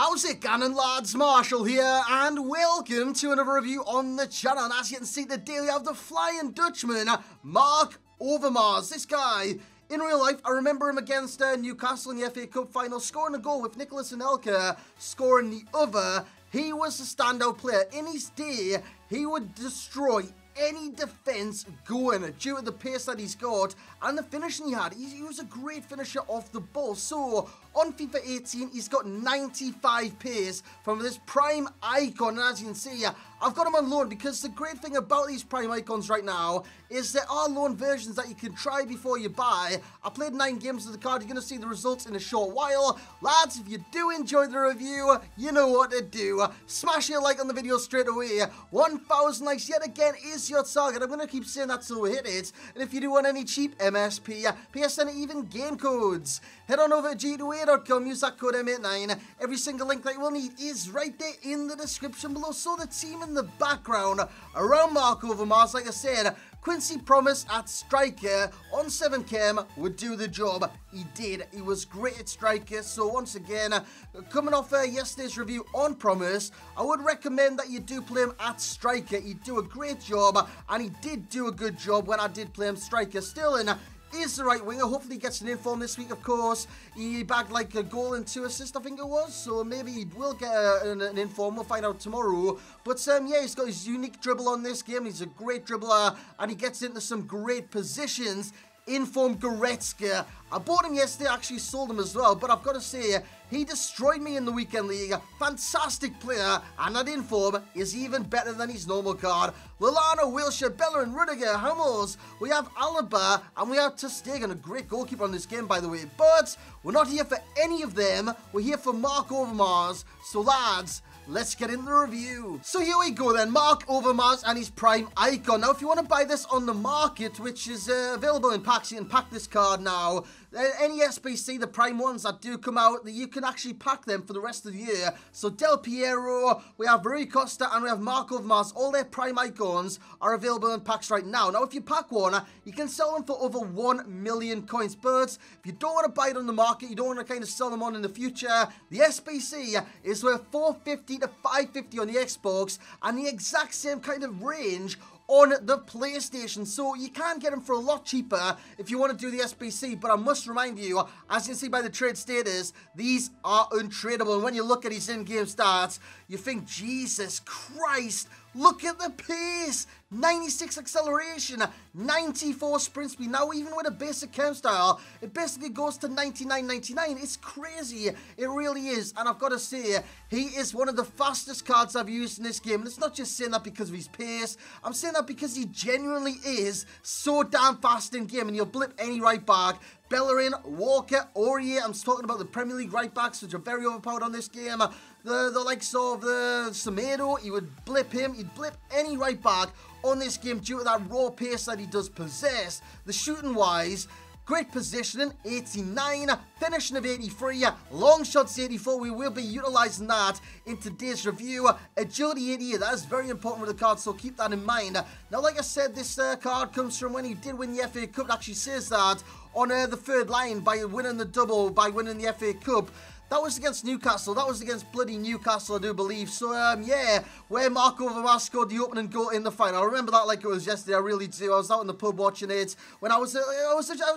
How's it going, lads? Marshall here, and welcome to another review on the channel. And as you can see, today we have the Flying Dutchman, Mark Overmars. This guy, in real life, I remember him against Newcastle in the FA Cup final, scoring a goal with Nicholas Anelka scoring the other. He was a standout player. In his day, he would destroy any defence going due to the pace that he's got and the finishing he had. He was a great finisher off the ball. So on FIFA 18, he's got 95 pace from this prime icon. And as you can see, I've got him on loan because the great thing about these prime icons right now is there are loan versions that you can try before you buy. I played 9 games of the card. You're going to see the results in a short while. Lads, if you do enjoy the review, you know what to do. Smash your like on the video straight away. 1,000 likes yet again is your target. I'm going to keep saying that till we hit it. And if you do want any cheap MSP, PSN, even game codes, head on over to g2a.com, use that code M89. Every single link that you will need is right there in the description below. So the team in the background around Mark Overmars, like I said, Quincy promised at striker on 7 cam would do the job. He did. He was great at striker. So once again, coming off yesterday's review on promise, I would recommend that you do play him at striker. He'd do a great job, and he did do a good job when I did play him striker. Still in is the right winger. Hopefully he gets an inform this week, of course. He bagged like a goal and 2 assists, I think it was. So maybe he will get an inform. We'll find out tomorrow. But yeah, he's got his unique dribble on this game. He's a great dribbler and he gets into some great positions. Inform Goretzka. I bought him yesterday, actually sold him as well, but I've got to say, he destroyed me in the weekend league. Fantastic player, and that inform is even better than his normal card. Laszlo, Wilshere, Bellerin, Rudiger, Hummels. We have Alaba, and we have ter Stegen, a great goalkeeper on this game, by the way. But we're not here for any of them. We're here for Mark Overmars. So lads, let's get into the review. So here we go then, Mark Overmars and his prime icon. Now, if you want to buy this on the market, which is available in packs, you can pack this card now. Any SBC, the prime ones that do come out, you can actually pack them for the rest of the year. So Del Piero, we have Rui Costa, and we have Mark Overmars. All their prime icons are available in packs right now. Now, if you pack one, you can sell them for over 1 million coins. But if you don't want to buy it on the market, you don't want to kind of sell them on in the future, the SBC is worth 450 to 550 on the Xbox, and the exact same kind of range on the PlayStation. So you can get them for a lot cheaper if you want to do the SBC, but I must remind you, as you can see by the trade status, these are untradeable. And when you look at his in-game stats, you think, Jesus Christ, look at the pace. 96 acceleration, 94 sprint speed. Now, even with a basic cam style, it basically goes to 99.99. It's crazy. It really is. And I've got to say, he is one of the fastest cards I've used in this game. And it's not just saying that because of his pace. I'm saying that because he genuinely is so damn fast in game. And you'll blip any right back. Bellerin, Walker, Aurier. I'm talking about the Premier League right backs, which are very overpowered on this game. The likes of the Semedo, he would blip him. He'd blip any right back on this game due to that raw pace that he does possess. The shooting wise, great positioning, 89, finishing of 83, long shots 84. We will be utilising that in today's review. Agility 88, that is very important with the card, so keep that in mind. Now, like I said, this card comes from when he did win the FA Cup. It actually says that on the third line by winning the double, by winning the FA Cup. That was against Newcastle. That was against bloody Newcastle, I do believe. So, yeah, where Mark Overmars scored the opening goal in the final. I remember that like it was yesterday. I really do. I was out in the pub watching it when I was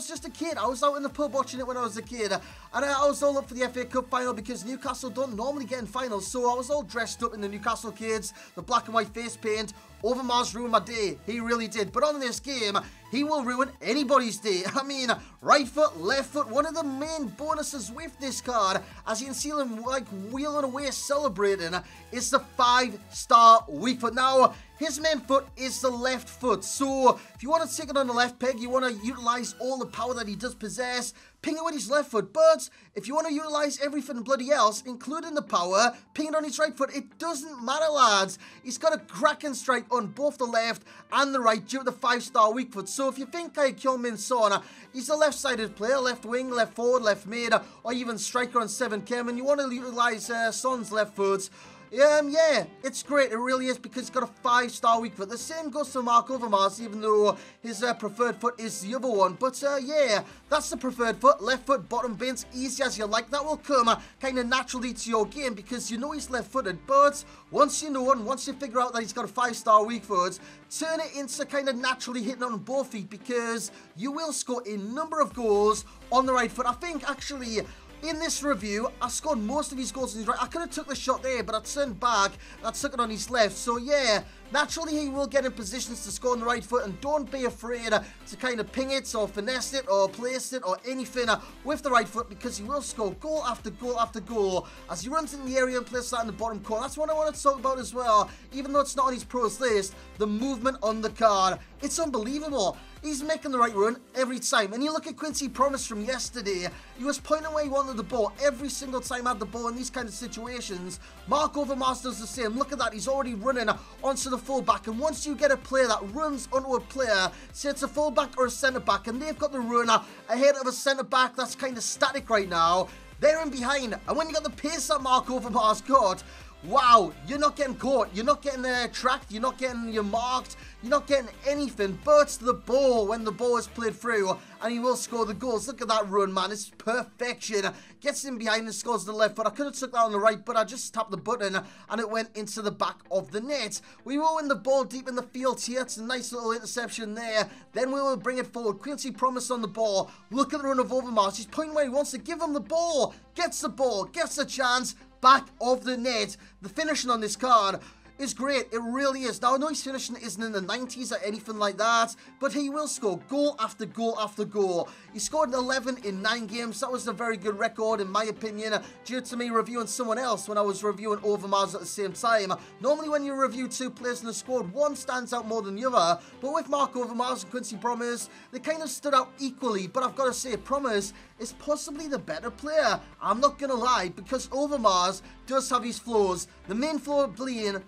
just a kid. I was out in the pub watching it when I was a kid. And I was all up for the FA Cup final because Newcastle don't normally get in finals. So I was all dressed up in the Newcastle kids, the black and white face paint. Overmars ruined my day. He really did. But on this game, he will ruin anybody's day. I mean, right foot, left foot. One of the main bonuses with this card, as you can see him like wheeling away celebrating, is the 5-star weak foot. Now, his main foot is the left foot. So if you want to take it on the left peg, you want to utilize all the power that he does possess, ping it with his left foot. But if you want to utilize everything bloody else, including the power, ping it on his right foot. It doesn't matter, lads. He's got a cracking strike on both the left and the right due to the 5-star weak foot. So if you think Kyung-Min Son, he's a left-sided player, left wing, left forward, left mid, or even striker on 7 cam, and you want to utilize Son's left foot, Yeah, it's great. It really is because he's got a 5-star weak foot. The same goes for Mark Overmars, even though his preferred foot is the other one. But yeah, that's the preferred foot. Left foot, bottom bins, easy as you like. That will come kind of naturally to your game because you know he's left-footed. But once you know and once you figure out that he's got a 5-star weak foot, turn it into kind of naturally hitting on both feet because you will score a number of goals on the right foot. I think actually, in this review, I scored most of his goals on his right. I could have took the shot there, but I turned back and I took it on his left. So yeah, naturally he will get in positions to score on the right foot, and don't be afraid to kind of ping it or finesse it or place it or anything with the right foot because he will score goal after goal after goal as he runs in the area and places that in the bottom corner. That's what I want to talk about as well, even though it's not on his pros list, the movement on the card. It's unbelievable. He's making the right run every time. And you look at Quincy Promise from yesterday, he was pointing where he wanted the ball every single time he had the ball in these kind of situations. Mark Overmars does the same. Look at that, he's already running onto the fullback. And once you get a player that runs onto a player, say it's a fullback or a centre-back, and they've got the run ahead of a centre-back that's kind of static right now, they're in behind. And when you got the pace that Mark Overmars got, wow, you're not getting caught, you're not getting tracked, you're not getting marked, you're not getting anything but the ball when the ball is played through, and he will score the goals. Look at that run, man, it's perfection. Gets in behind and scores the left foot. I could have took that on the right, but I just tapped the button and it went into the back of the net. We will win the ball deep in the field here. It's a nice little interception there. Then we will bring it forward. Quincy Promise on the ball. Look at the run of Overmars. He's pointing where he wants to give him the ball. Gets the ball, gets the chance. Back of the net. The finishing on this card is great. It really is. Now, I know his finishing isn't in the 90s or anything like that, but he will score goal after goal after goal. He scored 11 in 9 games. That was a very good record, in my opinion, due to me reviewing someone else when I was reviewing Overmars at the same time. Normally, when you review 2 players in a squad, one stands out more than the other, but with Mark Overmars and Quincy Promise, they kind of stood out equally. But I've got to say, Promise is possibly the better player. I'm not going to lie, because Overmars does have his flaws. The main flaw being,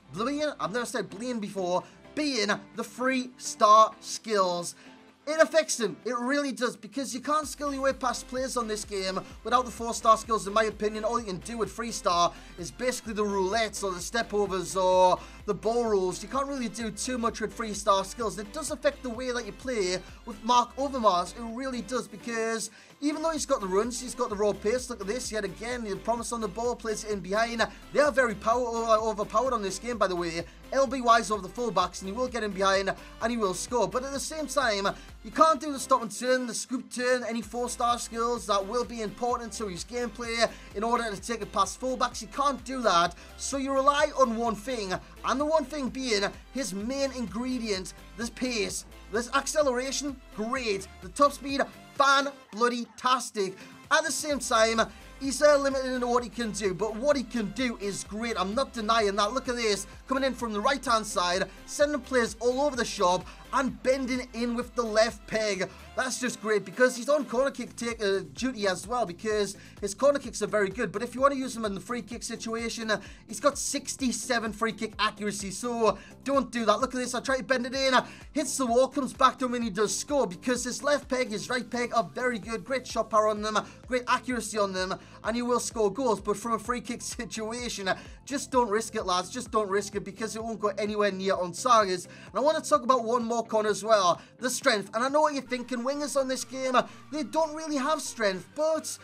I've never said being before, being the 3-star skills. It affects him. It really does, because you can't skill your way past players on this game without the 4-star skills, in my opinion. All you can do with 3-star is basically the roulettes or the step-overs or the ball rolls. You can't really do too much with 3-star skills. It does affect the way that you play with Mark Overmars. It really does, because even though he's got the runs, he's got the raw pace. Look at this, yet again, the promise on the ball, plays it in behind. They are very overpowered on this game, by the way. LB-wise over the fullbacks, and he will get in behind, and he will score. But at the same time, you can't do the stop and turn, the scoop turn, any 4-star skills that will be important to his gameplay in order to take it past fullbacks. You can't do that, so you rely on one thing, and the one thing being his main ingredient, this pace. This acceleration, great. The top speed, fan-bloody-tastic. At the same time, he's limited in what he can do, but what he can do is great. I'm not denying that. Look at this, coming in from the right-hand side, sending players all over the shop, and bending in with the left peg. That's just great, because he's on corner kick duty as well, because his corner kicks are very good. But if you want to use him in the free kick situation, he's got 67 free kick accuracy, so don't do that. Look at this, I try to bend it in, hits the wall, comes back to him, and he does score, because his left peg, his right peg are very good. Great shot power on them, great accuracy on them, and you will score goals. But from a free kick situation, just don't risk it, lads. Just don't risk it, because it won't go anywhere near on targets. And I want to talk about one more corner as well, the strength. And I know what you're thinking, wingers on this game, they don't really have strength, but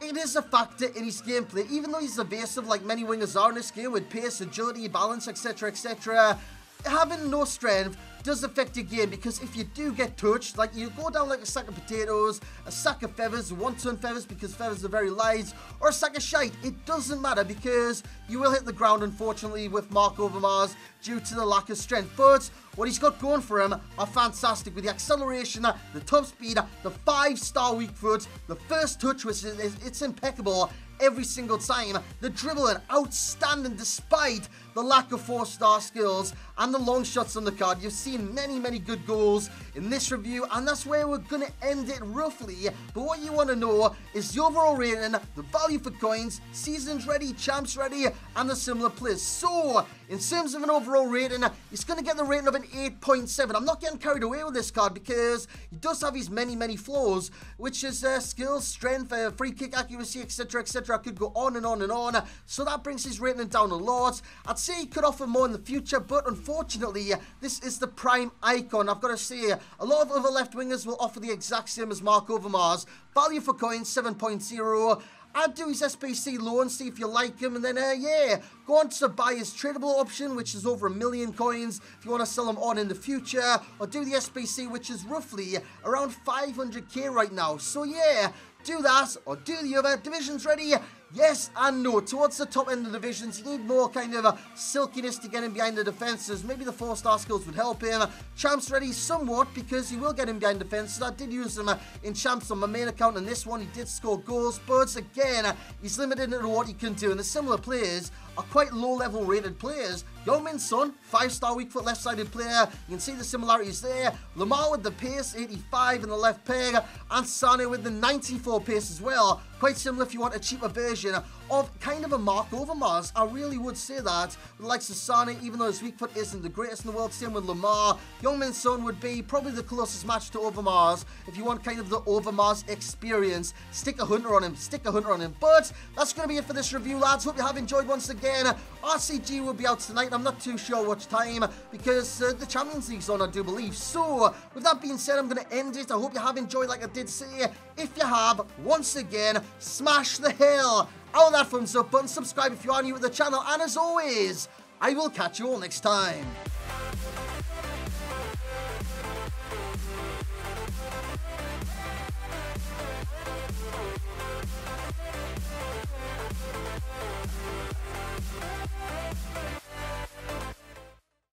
it is a factor in his gameplay. Even though he's evasive like many wingers are in this game, with pace, agility, balance, etc, etc, having no strength does affect your game, because if you do get touched, like you go down like a sack of potatoes, a sack of feathers, 1-ton feathers, because feathers are very light, or a sack of shite, it doesn't matter, because you will hit the ground, unfortunately, with Mark Overmars due to the lack of strength. But what he's got going for him are fantastic, with the acceleration, the top speed, the 5-star weak foot, the first touch, which it's impeccable every single time. The dribbling, outstanding despite the lack of 4-star skills, and the long shots on the card. You've seen seen many good goals in this review, and that's where we're going to end it roughly. But what you want to know is the overall rating, the value for coins, seasons ready, champs ready, and the similar players. So, in terms of an overall rating, he's going to get the rating of an 8.7. I'm not getting carried away with this card because he does have his many flaws, which is skills, strength, free kick accuracy, etc, etc. I could go on and on and on. So that brings his rating down a lot. I'd say he could offer more in the future, but unfortunately, this is the prime icon. I've got to say, a lot of other left wingers will offer the exact same as Mark Overmars. Value for coins, 7.0. I'd do his SBC loan, see if you like him, and then, yeah, go on to buy his tradable option, which is over 1 million coins, if you want to sell him on in the future, or do the SBC, which is roughly around 500k right now. So, yeah, do that, or do the other. Divisions ready? Yes and no. Towards the top end of the divisions, you need more kind of silkiness to get him behind the defences. Maybe the 4-star skills would help him. Champs ready somewhat, because you will get him behind defences. I did use him in champs on my main account, and this one he did score goals, but again, he's limited in what he can do, and the similar players are quite low-level rated players. Youngmin Son, 5-star weak foot left-sided player. You can see the similarities there. Lamar with the pace, 85 in the left peg, and Sane with the 94 pace as well. Quite similar if you want a cheaper version of kind of a Mark Overmars. I really would say that. With the likes of Sane, even though his weak foot isn't the greatest in the world, same with Lamar. Youngmin Son would be probably the closest match to Overmars if you want kind of the Overmars experience. Stick a hunter on him, stick a hunter on him. But that's going to be it for this review, lads. Hope you have enjoyed once again. RCG will be out tonight. I'm not too sure what time because the Champions League's on, I do believe. So, with that being said, I'm going to end it. I hope you have enjoyed, like I did say. If you have, once again, smash the hell out of that thumbs up button. Subscribe if you are new to the channel. And as always, I will catch you all next time.